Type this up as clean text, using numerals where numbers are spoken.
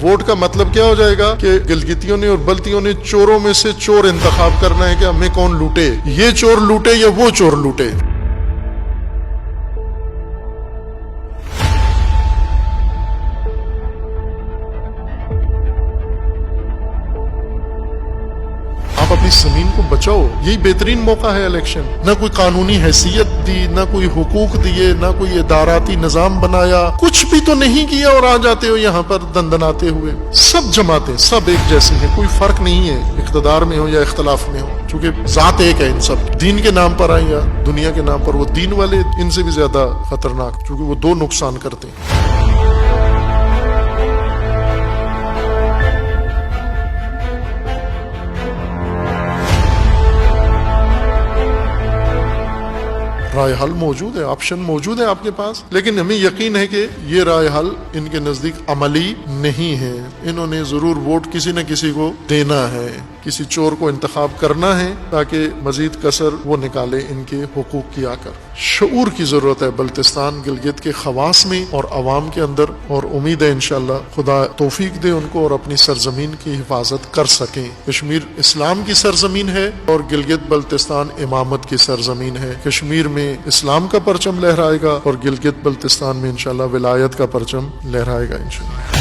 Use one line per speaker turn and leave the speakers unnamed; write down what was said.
Vote کا مطلب کیا ہو جائے گا کہ گلگتیوں نے اور بلتیوں نے چوروں میں سے چور انتخاب کرنا ہے کہ ہمیں کون لوٹے، یہ چور لوٹے یا وہ چور لوٹے۔ آپ اپنی زمین کو بچاؤ، یہی بہترین موقع ہے الیکشن۔ نہ کوئی قانونی حیثیت دی، نہ کوئی حقوق دیے، نہ کوئی اداراتی نظام بنایا، کچھ بھی تو نہیں کیا اور آ جاتے ہو یہاں پر دندناتے ہوئے۔ سب جماعتیں سب ایک جیسی ہیں، کوئی فرق نہیں ہے اقتدار میں ہو یا اختلاف میں ہو، چونکہ ذات ایک ہے ان سب، دین کے نام پر آئیں یا دنیا کے نام پر۔ وہ دین والے ان سے بھی زیادہ خطرناک، چونکہ وہ دو نقصان کرتے ہیں۔ رائے حل موجود ہے، آپشن موجود ہے آپ کے پاس، لیکن ہمیں یقین ہے کہ یہ رائے حل ان کے نزدیک عملی نہیں ہے۔ انہوں نے ضرور ووٹ کسی نہ کسی کو دینا ہے، کسی چور کو انتخاب کرنا ہے تاکہ مزید کسر وہ نکالے ان کے حقوق کی آ کر۔ شعور کی ضرورت ہے بلتستان گلگت کے خواص میں اور عوام کے اندر، اور امید ہے انشاءاللہ خدا توفیق دے ان کو اور اپنی سرزمین کی حفاظت کر سکیں۔ کشمیر اسلام کی سرزمین ہے اور گلگت بلتستان امامت کی سرزمین ہے۔ کشمیر میں اسلام کا پرچم لہرائے گا اور گلگت بلتستان میں انشاءاللہ ولایت کا پرچم لہرائے گا انشاءاللہ۔